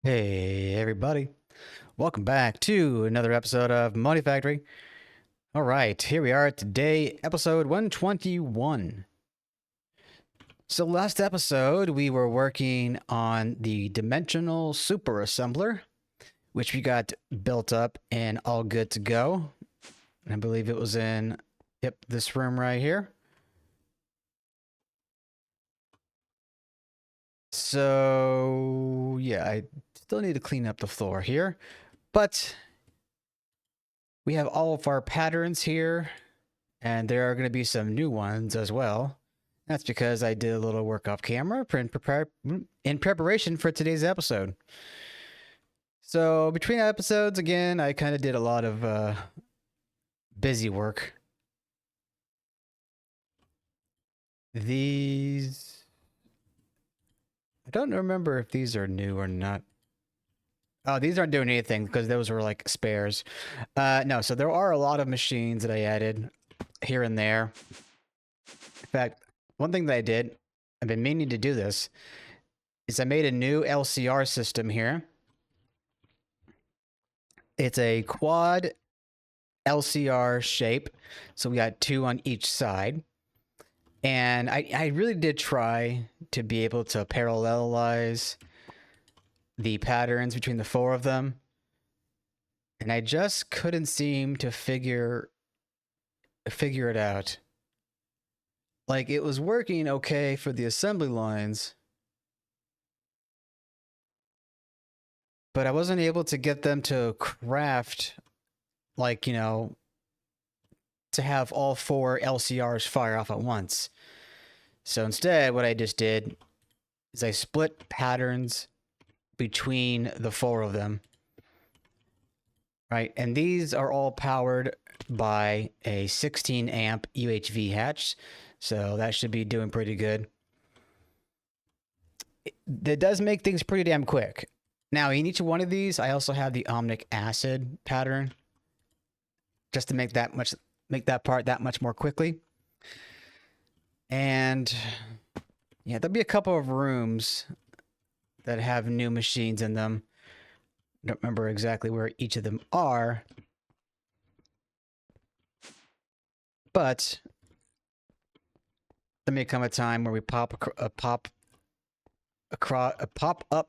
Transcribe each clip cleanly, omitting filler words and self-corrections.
Hey everybody, welcome back to another episode of Monifactory. All right, here we are today, episode 121. So last episode, we were working on the dimensional super assembler, which we got built up and all good to go. I believe it was in, this room right here. So yeah, I still need to clean up the floor here, but we have all of our patterns here, and there are going to be some new ones as well. That's because I did a little work off camera in preparation for today's episode. So between episodes, again, I kind of did a lot of busy work. These, I don't remember if these are new or not. Oh, these aren't doing anything because those were like spares. No, so there are a lot of machines that I added here and there. In fact, one thing that I did, I've been meaning to do this, is I made a new LCR system here. It's a quad LCR shape, so we got two on each side. And I really did try to be able to parallelize the patterns between the four of them. And I just couldn't seem to figure it out. Like, it was working okay for the assembly lines, but I wasn't able to get them to craft, like, to have all four LCRs fire off at once. So instead, what I just did is I split patterns between the four of them. Right, and these are all powered by a 16 amp UIV Hatch, so that should be doing pretty good. That does make things pretty damn quick. Now, in each one of these, I also have the Omnic acid pattern, just to make that part that much more quickly. And yeah, there'll be a couple of rooms that have new machines in them. I don't remember exactly where each of them are, but there may come a time where we pop up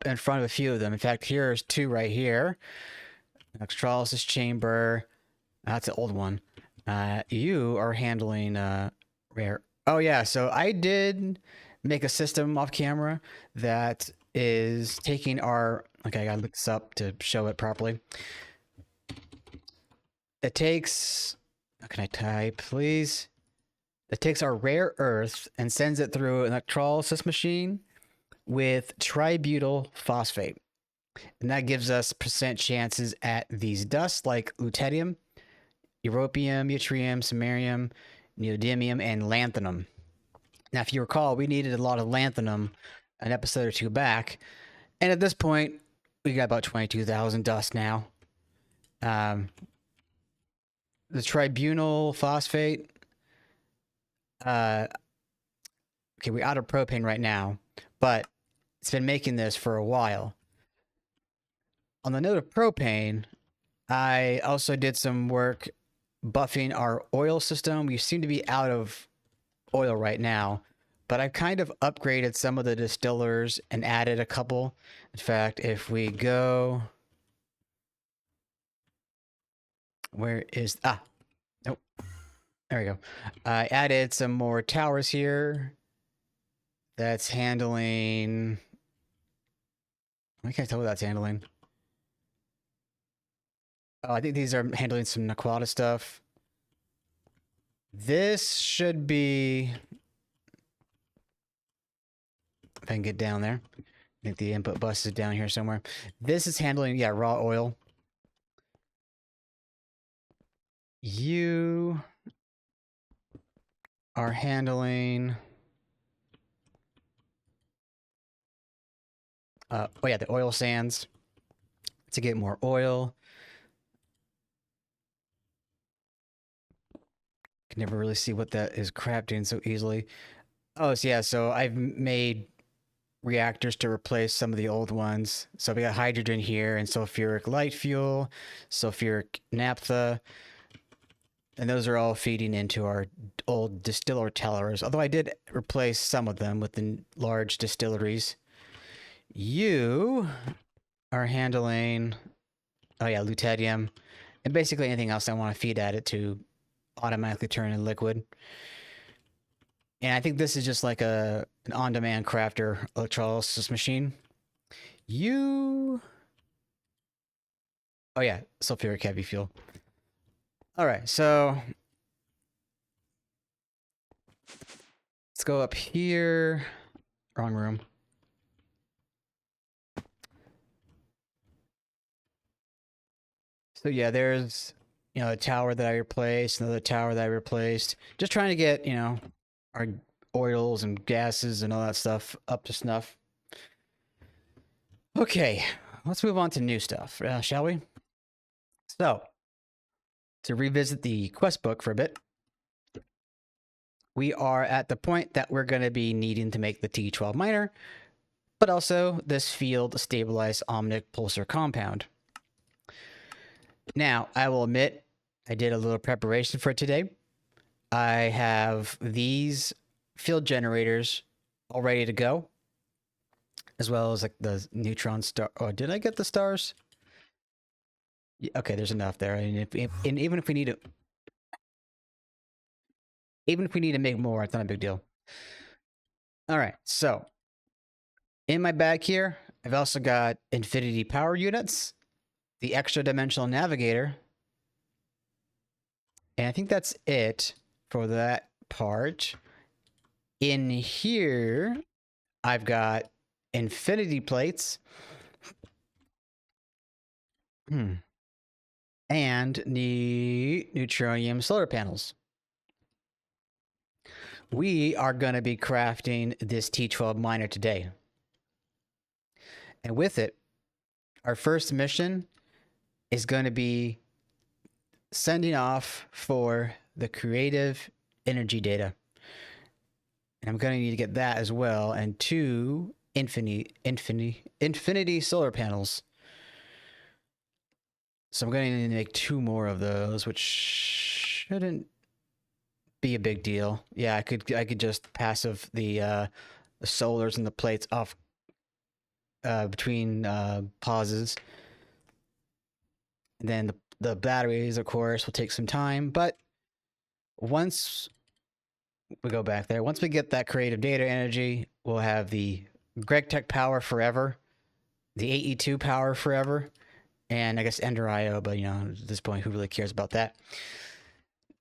in front of a few of them. In fact, here's two right here. Electrolysis chamber. That's an old one. You are handling rare. Oh yeah, so I did make a system off camera that is taking our. Okay, I gotta look this up to show it properly. It takes. How can I type, please? It takes our rare earth and sends it through an electrolysis machine with tributyl phosphate. And that gives us percent chances at these dusts like lutetium, europium, yttrium, samarium, neodymium, and lanthanum. Now, if you recall, we needed a lot of lanthanum an episode or two back. And at this point, we got about 22,000 dust now. The tributyl phosphate. Okay, we're out of propane right now, but it's been making this for a while. On the note of propane, I also did some work buffing our oil system. We seem to be out of oil right now, but I've kind of upgraded some of the distillers and added a couple. In fact, if we go... Where is... Nope. There we go. I added some more towers here. That's handling... I can't tell what that's handling. Oh, I think these are handling some Naquata stuff. This should be... If I can get down there. I think the input bus is down here somewhere. This is handling, yeah, raw oil. You are handling... oh yeah, the oil sands. To get more oil. Can never really see what that is crafting so easily. Oh, so yeah, so I've made reactors to replace some of the old ones. So we got hydrogen here and sulfuric light fuel, sulfuric naphtha, and those are all feeding into our old distiller tellers. Although I did replace some of them with the large distilleries. You are handling, oh yeah, lutetium, and basically anything else I want to feed at it to automatically turn in liquid. And I think this is just like an on-demand crafter electrolysis machine. Oh yeah, sulfuric heavy fuel. All right, so let's go up here. Wrong room. So yeah, there's, a tower that I replaced, another tower that I replaced. Just trying to get, our oils and gases and all that stuff up to snuff. Okay, let's move on to new stuff, shall we? So, to revisit the quest book for a bit, we are at the point that we're going to be needing to make the T12 Miner, but also this field stabilized Omnic Pulsar compound. Now, I will admit, I did a little preparation for today. I have these field generators all ready to go, as well as like the neutron star. Oh, did I get the stars? Yeah, okay, there's enough there. And even if we need to make more, it's not a big deal. All right, so in my bag here, I've also got infinity power units, the extra dimensional navigator, and I think that's it for that part. In here, I've got infinity plates. And the neutronium solar panels. We are going to be crafting this T12 miner today. And with it, our first mission is going to be sending off for the creative energy data. And I'm going to need to get that as well, and 2 infinity solar panels. So I'm going to need to make 2 more of those, which shouldn't be a big deal. Yeah, I could just passive the solars and the plates off between pauses. And then the batteries, of course, will take some time, but once we go back there, once we get that creative data energy, we'll have the GregTech power forever, the AE2 power forever, and I guess Ender IO, but at this point, who really cares about that?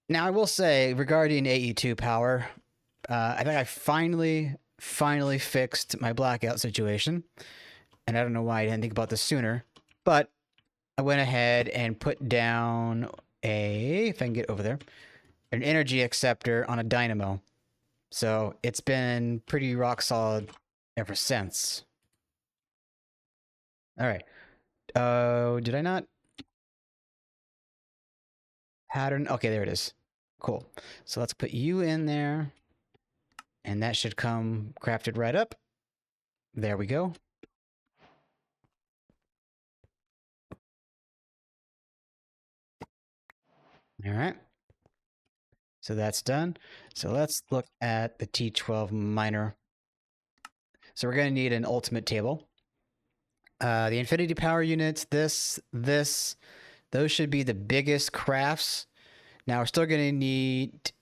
Now, I will say, regarding AE2 power, I think I finally fixed my blackout situation, and I don't know why I didn't think about this sooner, but I went ahead and put down if I can get over there, an energy acceptor on a dynamo. So it's been pretty rock solid ever since. All right. Did I not? Pattern. Okay, there it is. Cool. So let's put you in there. And that should come crafted right up. There we go. All right. So that's done. So let's look at the T12 miner. So we're going to need an ultimate table. The infinity power units, those should be the biggest crafts. Now we're still going to need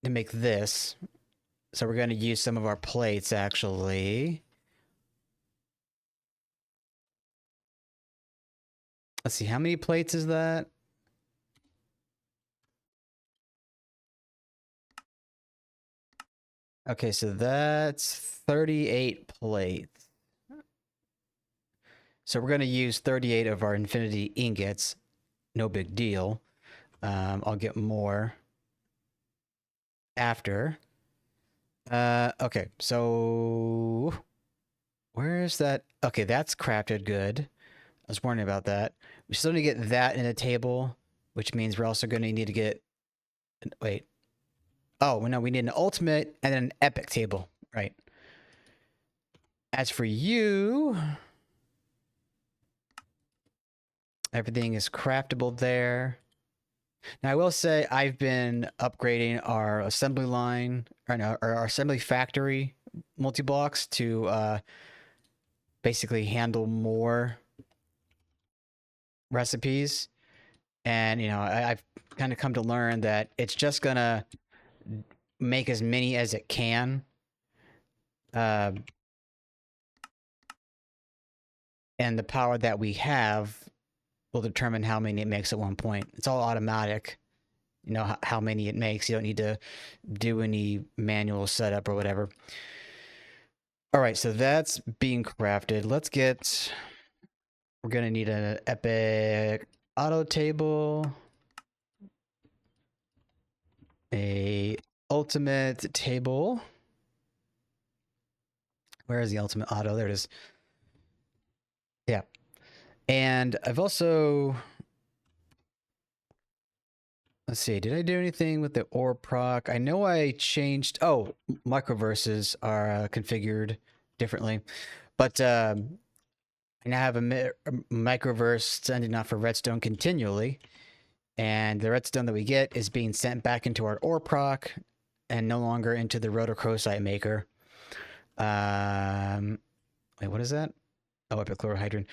to make this. So we're going to use some of our plates, actually. Let's see, how many plates is that? Okay, so that's 38 plates. So we're going to use 38 of our infinity ingots. No big deal. I'll get more after. Okay, so where is that? Okay, that's crafted good. I was wondering about that. We still need to get that in a table, which means we're also going to need to get... Wait. Oh, no, we need an ultimate and then an epic table. Right. As for you, everything is craftable there. Now, I will say I've been upgrading our assembly line, or no, or our assembly factory multi-blocks to basically handle more recipes. And, you know, I've kind of come to learn that it's just going to make as many as it can. And the power that we have will determine how many it makes at one point. It's all automatic. You know how many it makes. You don't need to do any manual setup or whatever. All right, so that's being crafted. Let's get... We're going to need an epic auto table. A ultimate table. Where is the ultimate auto? There it is. Yeah. And I've also... Let's see, did I do anything with the ore proc? I know I changed... Oh, microverses are configured differently. But I now have a microverse sending off for redstone continually. And the redstone that we get is being sent back into our ore proc and no longer into the rotochrosite maker. Wait, what is that? Oh, epichlorohydrin.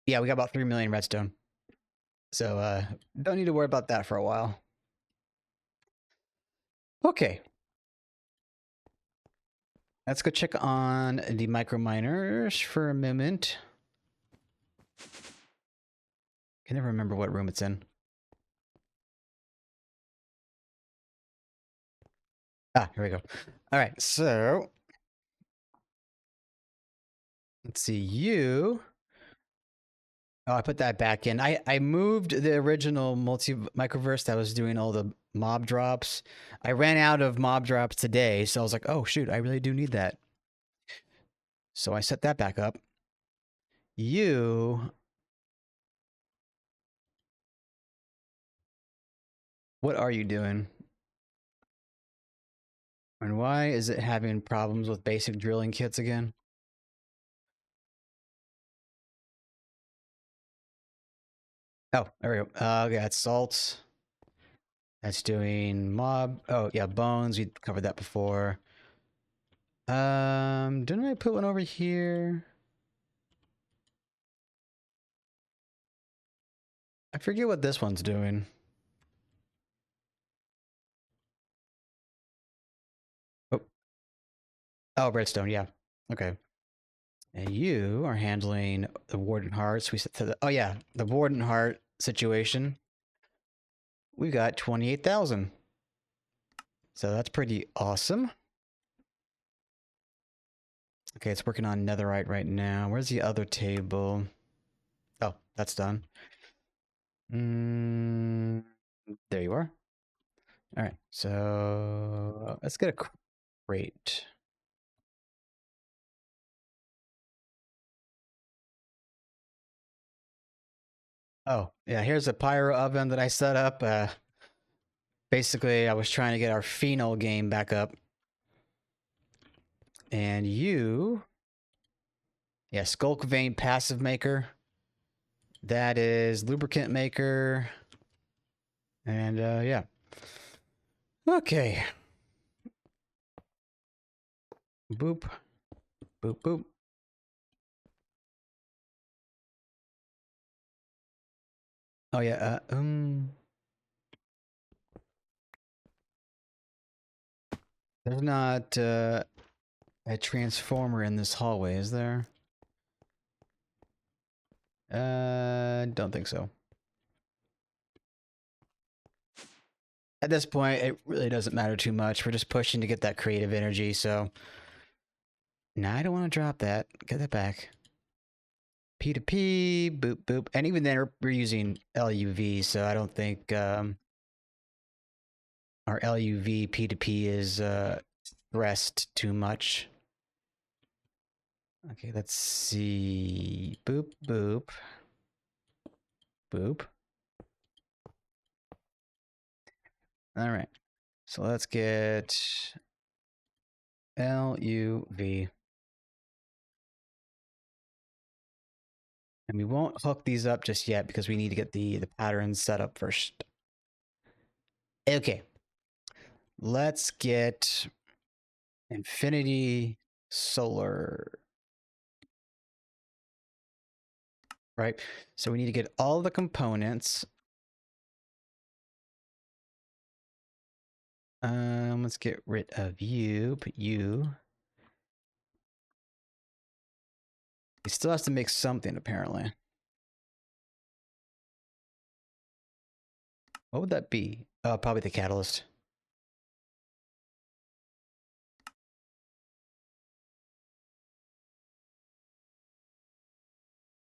Yeah, we got about 3 million redstone. So don't need to worry about that for a while. Okay. Let's go check on the micro miners for a moment. Can never remember what room it's in. Ah, here we go. All right, so let's see you. Oh, I put that back in. I moved the original microverse that was doing all the mob drops. I ran out of mob drops today, so I was like, oh shoot, I really do need that. So I set that back up. You... What are you doing? And why is it having problems with basic drilling kits again? Oh, there we go. Okay, that's salt. That's doing mob. Oh, yeah, bones. We covered that before. Didn't I put one over here? I forget what this one's doing. Oh, oh, redstone. Yeah. Okay. And you are handling the warden hearts. We set to the... Oh yeah, the warden heart situation. We got 28,000. So that's pretty awesome. Okay, it's working on netherite right now. Where's the other table? Oh, that's done. There you are. All right, so let's get a crate. Oh, yeah, here's a pyro oven that I set up. Basically, I was trying to get our phenol game back up. And you... Yeah, Skulk Vein passive maker. That is lubricant maker. And yeah. Okay. Boop. Boop, boop. Oh yeah, there's not a transformer in this hallway, is there? Don't think so. At this point, it really doesn't matter too much. We're just pushing to get that creative energy, so... Nah, I don't want to drop that. Get that back. P2P, boop, boop. And even then, we're using LUV, so I don't think our LUV P2P is stressed too much. Okay, let's see. Boop, boop. Boop. All right. So let's get LUV. And we won't hook these up just yet because we need to get the patterns set up first. Okay. Let's get Infinity Solar. Right? So we need to get all the components. Let's get rid of you, put you. He still has to make something, apparently. What would that be? Oh, probably the catalyst.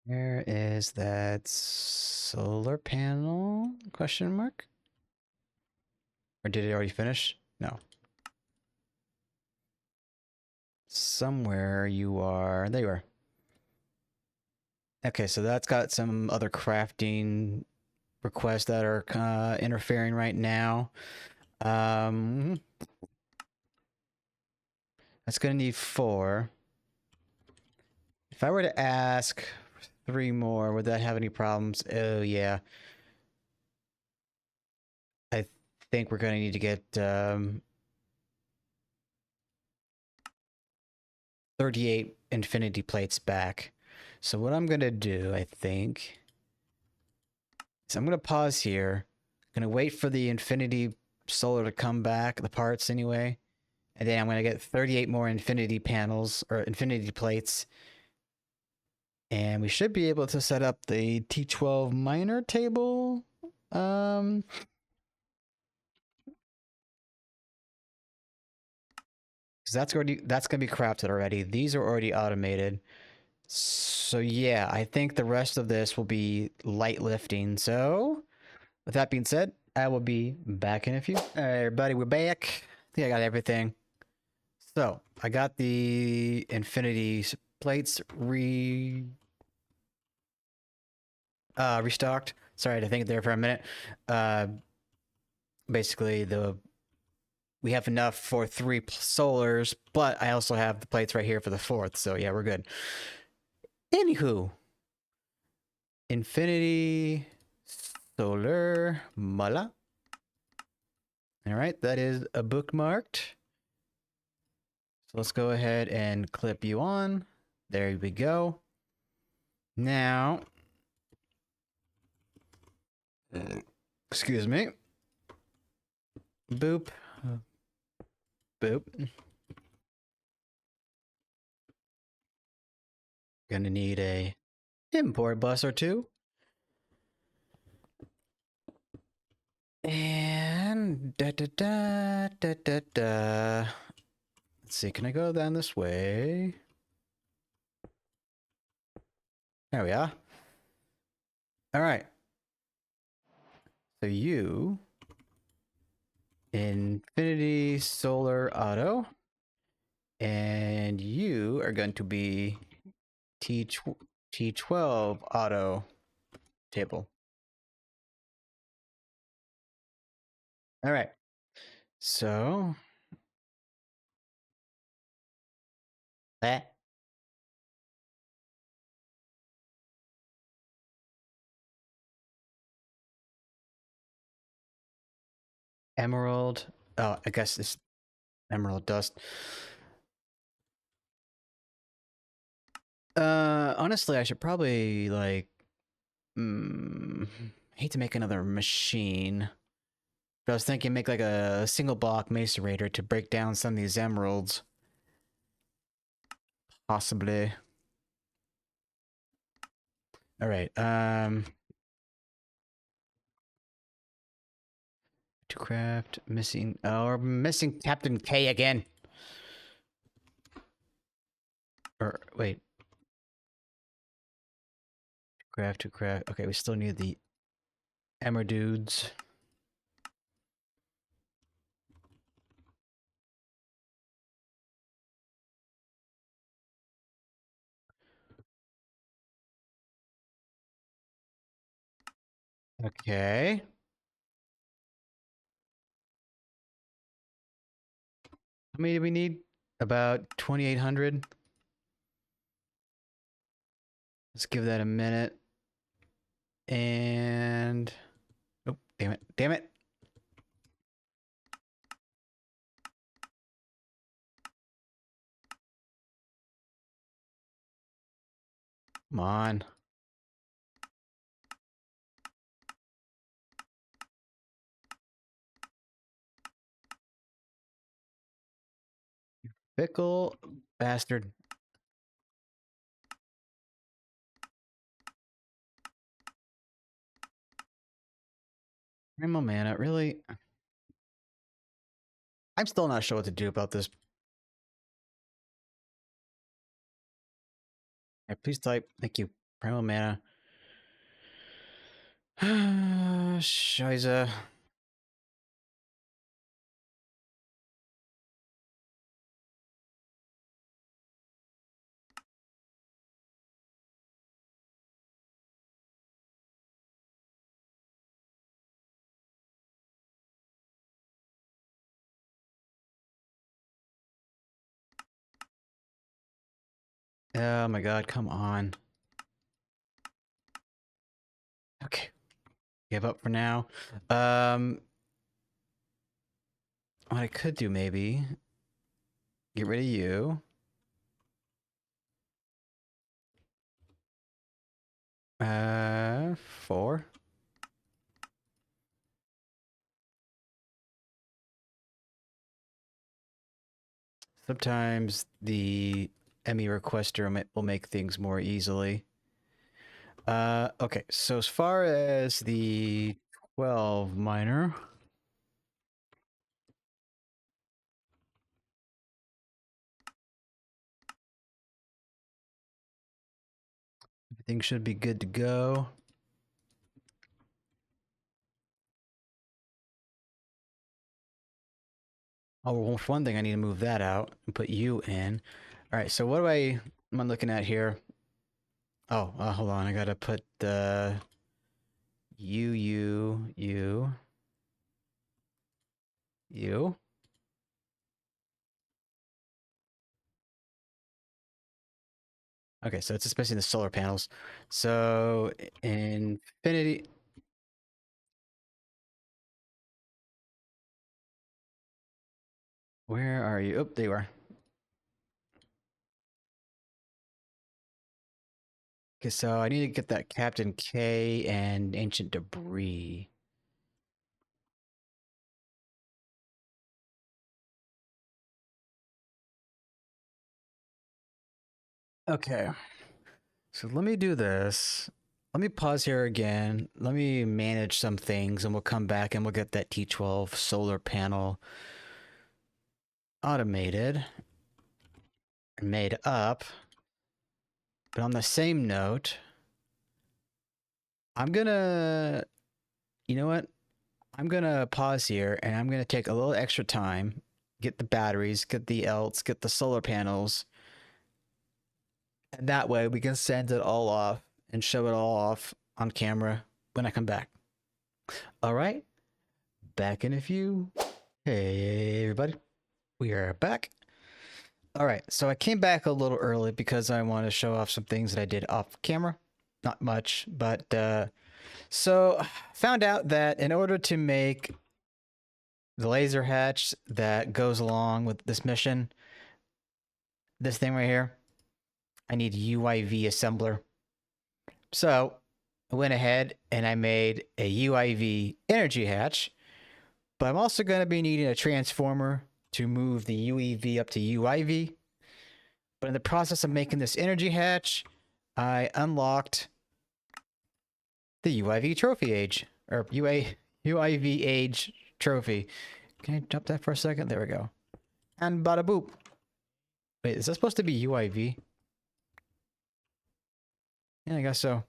Where is that solar panel? Question mark? Or did it already finish? No. Somewhere you are. There you are. Okay, so that's got some other crafting requests that are interfering right now. That's going to need 4. If I were to ask 3 more, would that have any problems? Oh, yeah. I think we're going to need to get 38 infinity plates back. So what I'm going to do, I think, is I'm going to pause here. I'm going to wait for the infinity solar to come back, the parts anyway. And then I'm going to get 38 more infinity panels, or infinity plates. And we should be able to set up the T12 Miner table. Because that's going to be crafted already. These are already automated. So yeah, I think the rest of this will be light lifting. So with that being said, I will be back in a few. All right, everybody, we're back. I think I got everything. So I got the infinity plates restocked. Sorry, I had to think there for a minute. Basically, we have enough for 3 solars, but I also have the plates right here for the 4th. So yeah, we're good. Anywho, infinity solar mala. All right, that is a bookmarked. So let's go ahead and clip you on. There we go. Now, excuse me. Boop. Boop. Gonna need a import bus or 2. And da da da da da da. Let's see, can I go down this way? There we are. All right. So you, Infinity Solar Auto, and you are going to be T12 Auto table. All right. So that emerald. Oh, I guess it's emerald dust. Honestly, I should probably like. Hate to make another machine. But I was thinking make like a single block macerator to break down some of these emeralds. Possibly. All right. To craft missing. Oh, we're missing Captain K again. Or wait. Craft to craft. Okay, we still need the Emmer dudes. Okay. How many do we need? About 2,800. Let's give that a minute. And oh, damn it. Damn it. Come on. Fickle bastard. Primal mana, really? I'm still not sure what to do about this. Right, please type. Thank you. Primal mana. Shiza. Oh my god, come on. Okay. Give up for now. What I could do maybe, get rid of you. Four. Sometimes the ME requester will make things more easily. Okay, so as far as the 12 miner, everything should be good to go. Oh, for one thing, I need to move that out and put you in. All right, so what am I looking at here? Oh, hold on, I gotta put the you. Okay, so it's especially the solar panels. So infinity. Where are you? Oh, there you are. Okay, so I need to get that Captain K and Ancient Debris. Okay. So let me do this. Let me pause here again. Let me manage some things and we'll come back and we'll get that T12 solar panel automated and made up. But on the same note, I'm gonna, you know what? I'm gonna pause here and I'm gonna take a little extra time, get the batteries, get the LTs, get the solar panels. And that way we can send it all off and show it all off on camera when I come back. All right, back in a few. Hey, everybody. We are back. All right, so I came back a little early because I want to show off some things that I did off camera. Not much, but so found out that in order to make the laser hatch that goes along with this mission, this thing right here, I need UIV assembler. So I went ahead and I made a UIV Energy Hatch, but I'm also going to be needing a transformer to move the UEV up to UIV. But in the process of making this Energy Hatch, I unlocked the UIV Trophy Age, or UIV Age Trophy. Can I jump that for a second? There we go. And bada boop. Wait, is that supposed to be UIV? Yeah, I guess so.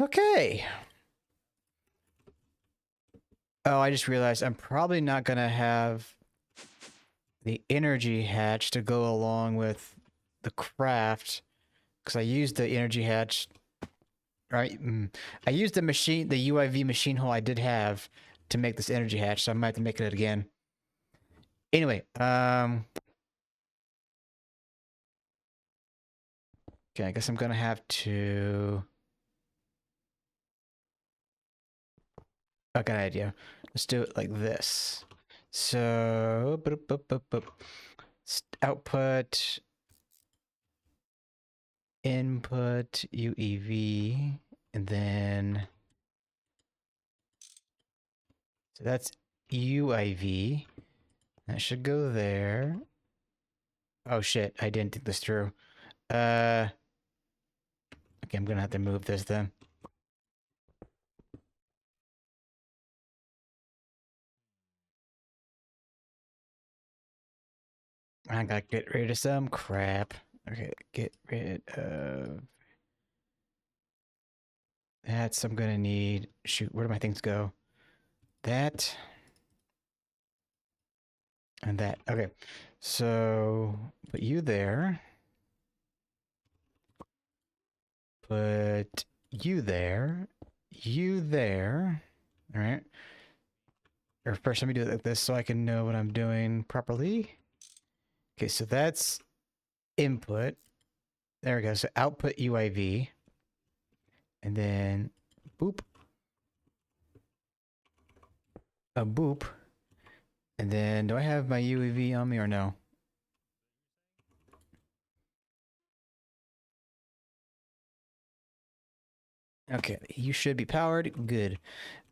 Okay. Oh, I just realized I'm probably not going to have the energy hatch to go along with the craft because I used the energy hatch, right? I used the UIV machine hole I did have to make this energy hatch, so I might have to make it again. Anyway, okay, I guess I'm gonna have to. I got an idea. Let's do it like this. So, output, input, UEV, and then, so that's UIV. That should go there. Oh shit, I didn't think this through. Okay, I'm gonna have to move this then. I gotta get rid of some crap. Okay, get rid of that. I'm gonna need. Shoot, where do my things go? That and that. Okay, so put you there. Put you there. You there. All right. Or first, let me do it like this so I can know what I'm doing properly. Okay, so that's input. There we go. So output UIV. And then boop. A boop. And then do I have my UEV on me or no? Okay, you should be powered. Good.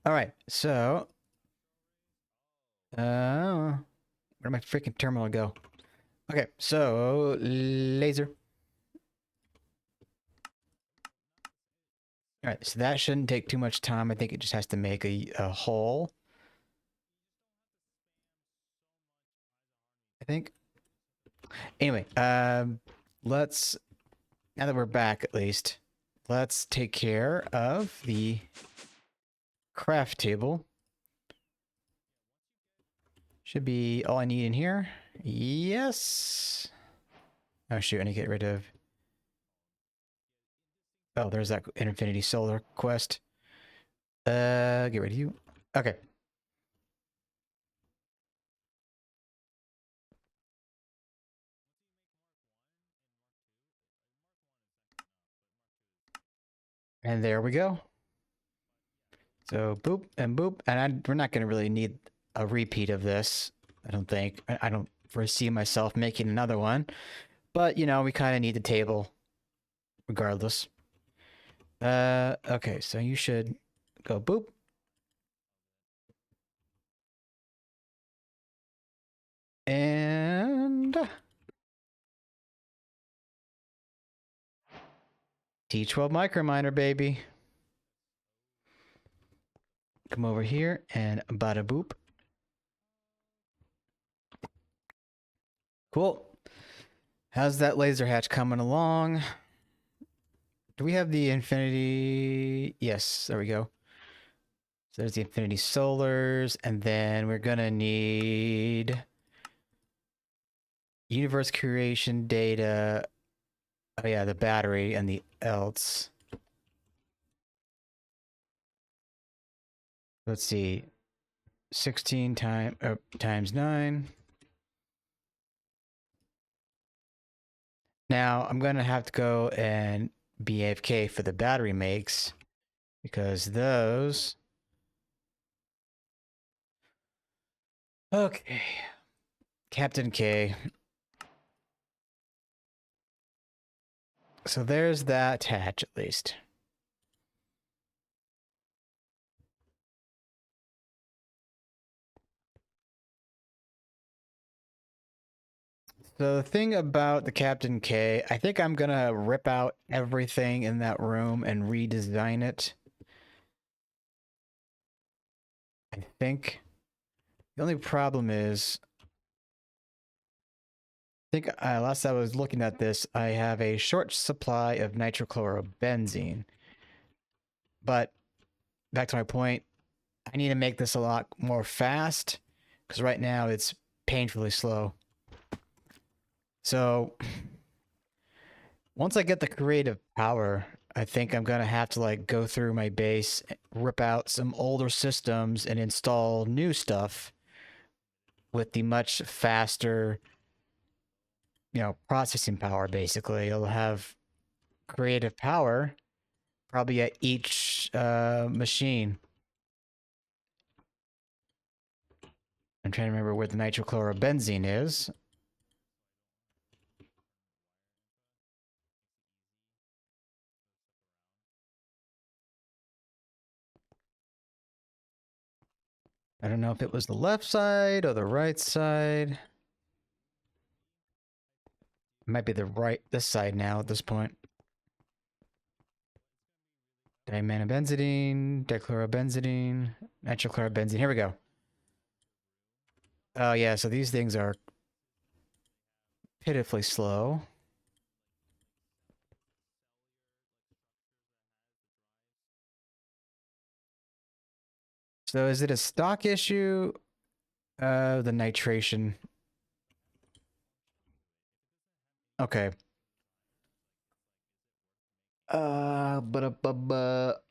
All right, so where'd my freaking terminal go? Okay, so laser. All right, so that shouldn't take too much time. I think it just has to make a hole. I think. Anyway, let's, now that we're back at least, let's take care of the craft table. Should be all I need in here. Yes. Oh shoot, I need to get rid of. Oh, there's that Infinity Solar quest. Get rid of you. Okay. And there we go. So boop and boop. And we're not going to really need a repeat of this, I don't think. I don't foresee myself making another one. But, you know, we kind of need the table regardless. Okay, so you should go boop. And T12 Miner, baby. Come over here and bada boop. Cool. How's that laser hatch coming along? Do we have the infinity? Yes, there we go. So there's the infinity solars, and then we're gonna need universe creation data. Oh yeah, the battery and the else. Let's see. 16 times 9. Now I'm gonna have to go and be AFK for the battery makes because those. Okay. Captain K. So there's that hatch at least. So the thing about the Captain K, I think I'm gonna rip out everything in that room and redesign it. I think. The only problem is, I think last I was looking at this, I have a short supply of nitrochlorobenzene. But back to my point, I need to make this a lot more fast because right now it's painfully slow. So once I get the creative power, I think I'm gonna have to like go through my base, rip out some older systems and install new stuff. with the much faster, processing power, basically. It'll have creative power probably at each machine. I'm trying to remember where the nitrochlorobenzene is. I don't know if it was the left side or the right side. It might be this side now at this point. Diamminobenzidine, dichlorobenzidine, nitrochlorobenzene. Here we go. Oh yeah, so these things are pitifully slow. So is it a stock issue? The nitration. Okay. But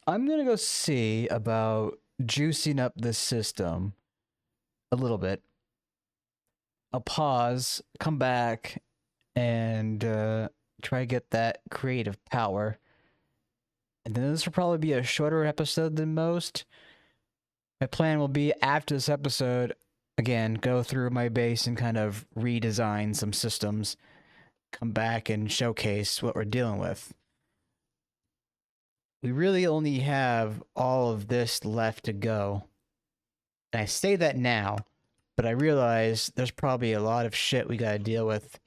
I'm gonna go see about juicing up this system a little bit. I'll pause, come back, and try to get that creative power. And then this will probably be a shorter episode than most. My plan will be after this episode, again, go through my base and kind of redesign some systems, come back and showcase what we're dealing with. We really only have all of this left to go. And I say that now, but I realize there's probably a lot of shit we gotta deal with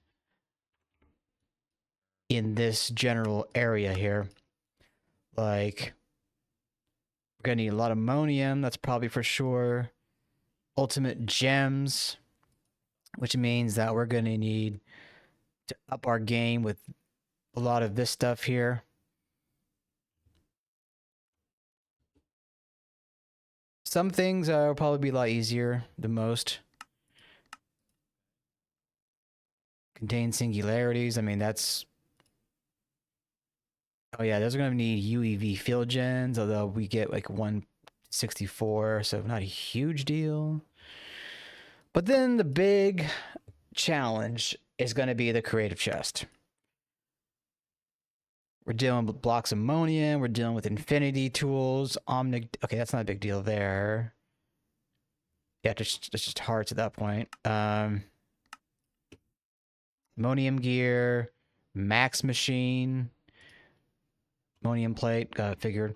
in this general area here. Like, we're gonna need a lot of ammonium, that's probably for sure. Ultimate gems, which means that we're gonna need to up our game with a lot of this stuff here. Some things will probably be a lot easier than most. Contain singularities. I mean, that's... Oh yeah, those are going to need UIV field gens, although we get like 164, so not a huge deal. But then the big challenge is going to be the creative chest. We're dealing with blocks of ammonium, we're dealing with infinity tools, Omnic... Okay, that's not a big deal there. Yeah, it's just hearts at that point. Ammonium gear, max machine, ammonium plate, got it figured.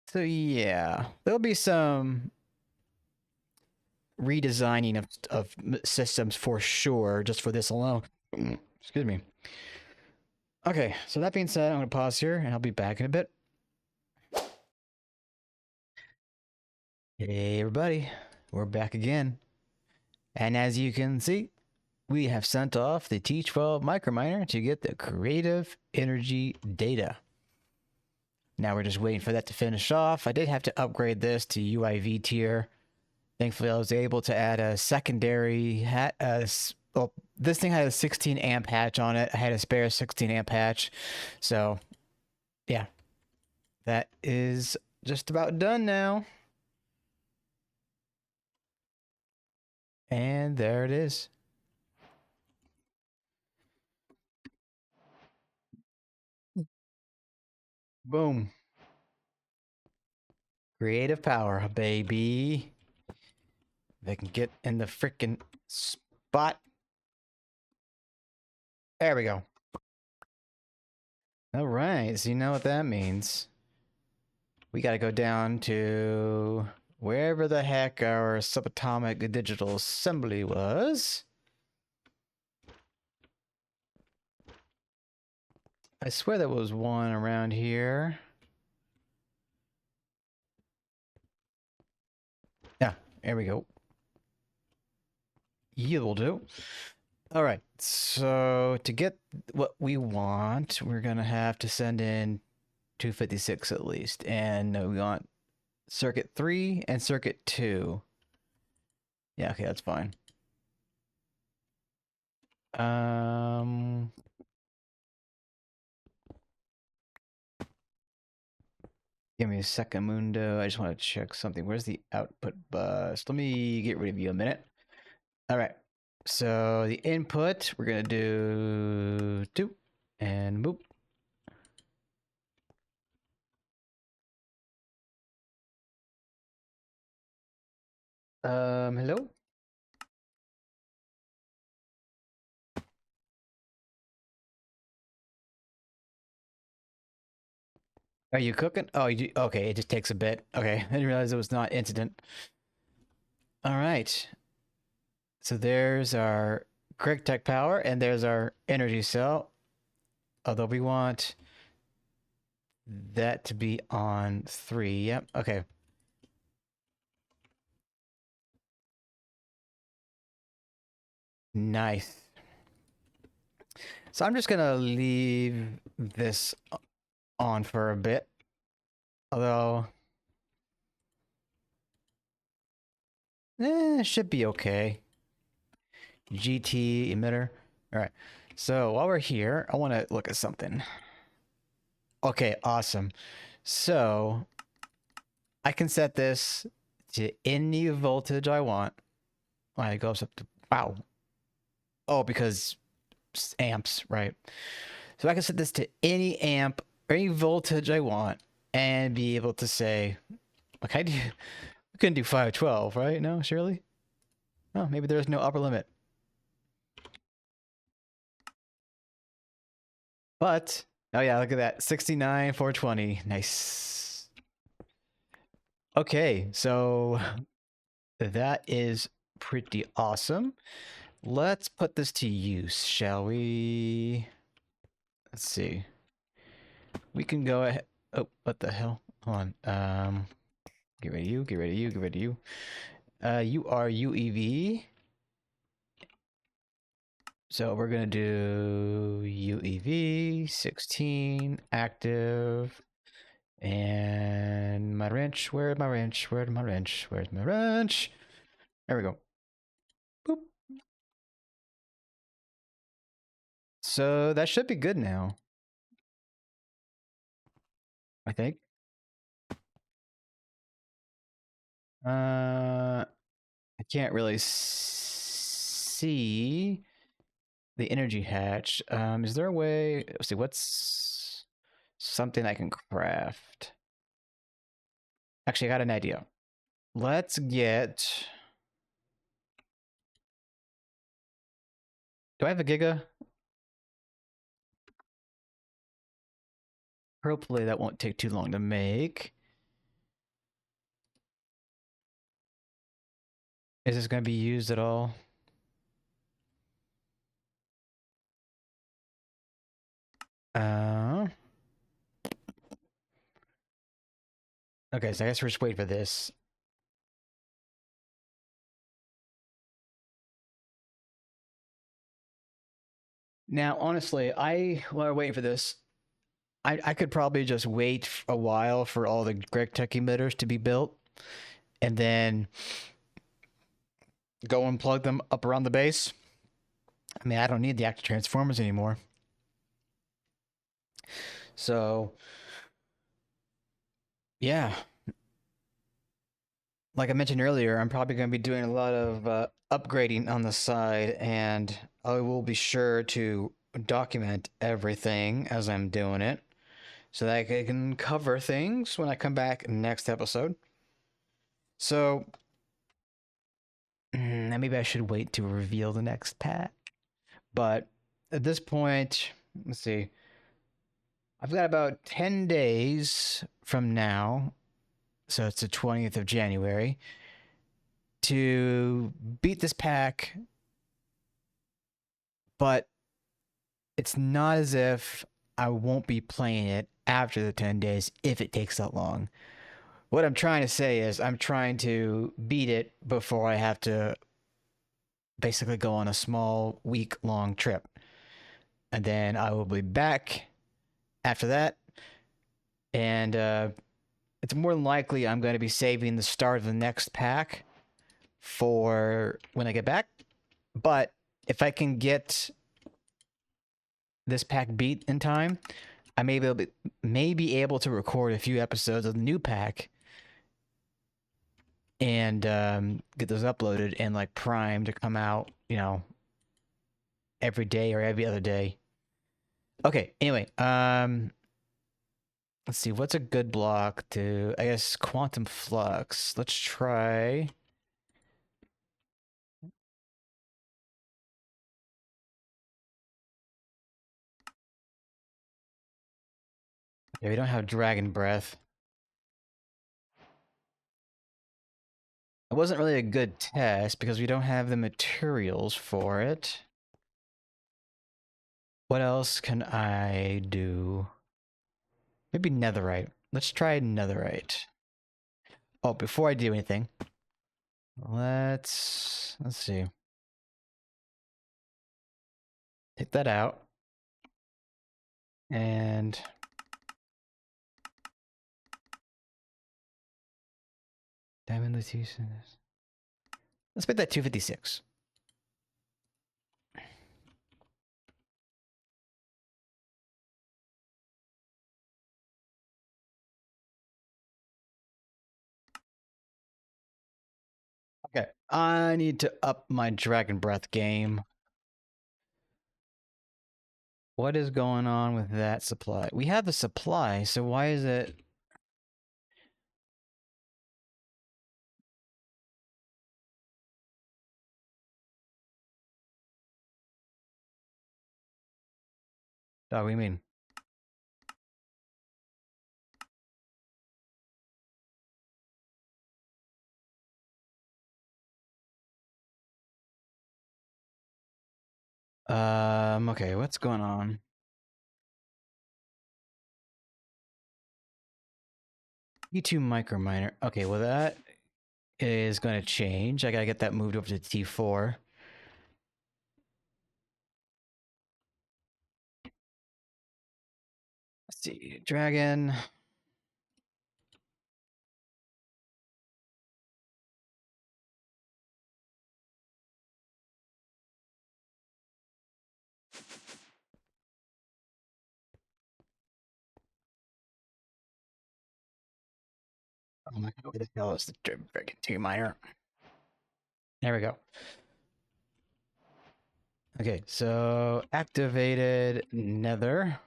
So yeah, there'll be some redesigning of systems for sure, just for this alone. Excuse me. Okay, so that being said, I'm going to pause here, and I'll be back in a bit. Hey everybody, we're back again. And as you can see, we have sent off the T12 Microminer to get the creative energy data. Now we're just waiting for that to finish off. I did have to upgrade this to UIV tier. Thankfully, I was able to add a secondary hat. Well, this thing had a 16 amp hatch on it. I had a spare 16 amp hatch. So, yeah. That is just about done now. And there it is. Boom. Creative power, baby. They can get in the freaking spot. There we go. All right, so you know what that means. We got to go down to wherever the heck our subatomic digital assembly was. I swear there was one around here. Yeah, there we go. You will do. All right, so to get what we want, we're going to have to send in 256 at least. And we want circuit 3 and circuit 2. Yeah, okay, that's fine. Give me a second, Mundo. I just want to check something. Where's the output bus? Let me get rid of you a minute. All right. So the input, we're going to do 2 and boop. Hello? Are you cooking? Oh, okay. It just takes a bit. Okay. I didn't realize it was not incident. All right. So there's our GregTech power and there's our energy cell. Although we want that to be on 3. Yep. Okay. Nice. So I'm just going to leave this on for a bit. Although, it should be okay. GT emitter. All right. So while we're here, I want to look at something. Okay, awesome. So I can set this to any voltage I want. It goes up to, wow. Oh, because amps, right? So I can set this to any amp or any voltage I want and be able to say, okay, we couldn't do 512, right? No, surely? Oh, maybe there's no upper limit. But, oh yeah, look at that. 69, 420. Nice. Okay, so that is pretty awesome. Let's put this to use, shall we? Let's see. We can go ahead. Oh, what the hell? Hold on. Get rid of you, get rid of you, get rid of you. You are UEV. So we're gonna do UEV 16 active. And my wrench, where's my wrench? Where's my wrench? Where's my wrench? There we go. Boop. So that should be good now. I think. I can't really see the energy hatch. Is there a way? Let's see, what's something I can craft? Actually, I got an idea. Let's get. Do I have a giga? Hopefully that won't take too long to make. Is this going to be used at all? Okay, so I guess we're just waiting for this. Now, honestly, while we're waiting for this, I could probably just wait a while for all the GregTech emitters to be built, and then go and plug them up around the base. I mean, I don't need the active transformers anymore. So, yeah. Like I mentioned earlier, I'm probably going to be doing a lot of upgrading on the side, and I will be sure to document everything as I'm doing it so that I can cover things when I come back next episode. So, maybe I should wait to reveal the next pack. But at this point, let's see. I've got about 10 days from now, so it's the 20th of January, to beat this pack, but it's not as if I won't be playing it after the 10 days if it takes that long. What I'm trying to say is I'm trying to beat it before I have to basically go on a small week-long trip. And then I will be back after that. And it's more than likely I'm going to be saving the start of the next pack for when I get back. But if I can get this pack beat in time, I may be able to record a few episodes of the new pack and get those uploaded and like primed to come out, you know, every day or every other day. Okay, anyway, let's see, what's a good block to, I guess, quantum flux. Let's try. Yeah, we don't have dragon breath. It wasn't really a good test because we don't have the materials for it. What else can I do? Maybe netherite. Let's try netherite. Oh, before I do anything, let's see. Take that out. And diamond lutetium. Let's make that 256. Okay, I need to up my dragon breath game. What is going on with that supply? We have the supply, so why is it? Oh, we mean. Okay, what's going on? T2 micro miner. Okay, well that is going to change. I gotta get that moved over to T4. Let's see, dragon. Oh my god, where the hell is the dragon 2 miner? There we go. Okay, so activated nether.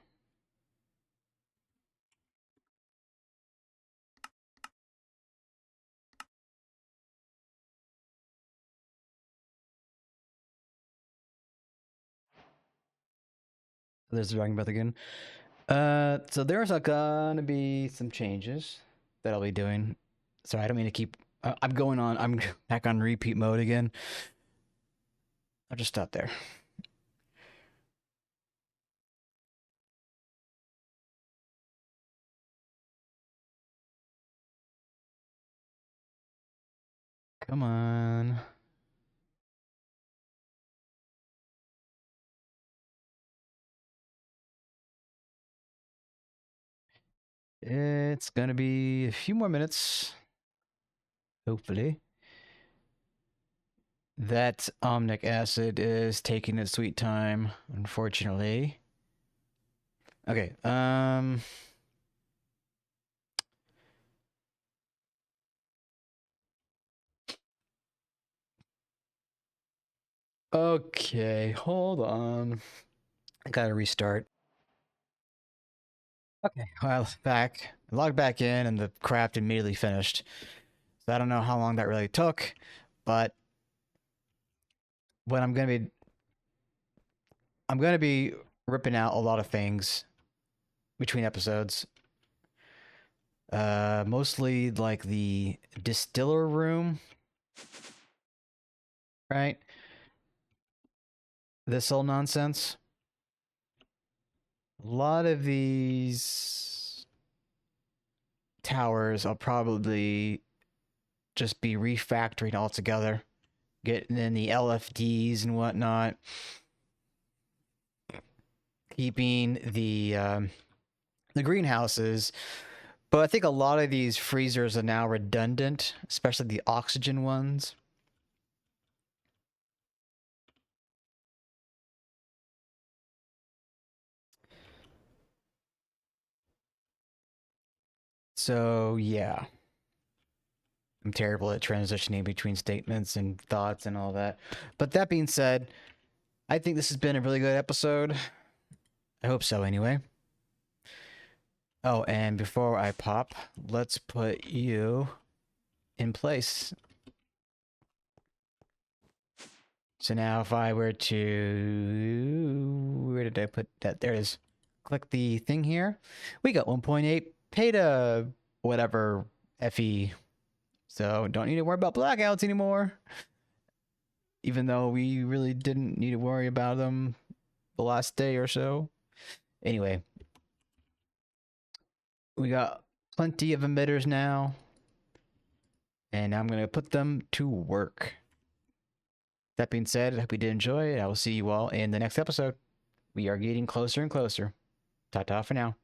There's the dragon breath again. So there's gonna be some changes that I'll be doing. Sorry, I don't mean to keep. I'm going on. I'm back on repeat mode again. I'll just stop there. Come on. It's gonna be a few more minutes. Hopefully. That omnic acid is taking its sweet time, unfortunately. Okay, okay, hold on. I gotta restart. Okay, well, back. I logged back in and the craft immediately finished. So I don't know how long that really took, but what I'm gonna be ripping out a lot of things between episodes. Mostly like the distiller room, right? This whole nonsense. A lot of these towers I'll probably just be refactoring altogether, getting in the LFDs and whatnot, keeping the greenhouses. But I think a lot of these freezers are now redundant, especially the oxygen ones. So, yeah. I'm terrible at transitioning between statements and thoughts and all that. But that being said, I think this has been a really good episode. I hope so, anyway. Oh, and before I pop, let's put you in place. So now if I were to... Where did I put that? There it is. Click the thing here. We got 1.8 peta whatever FE. So don't need to worry about blackouts anymore. Even though we really didn't need to worry about them the last day or so. Anyway. We got plenty of emitters now. And I'm going to put them to work. That being said, I hope you did enjoy it. I will see you all in the next episode. We are getting closer and closer. Ta-ta for now.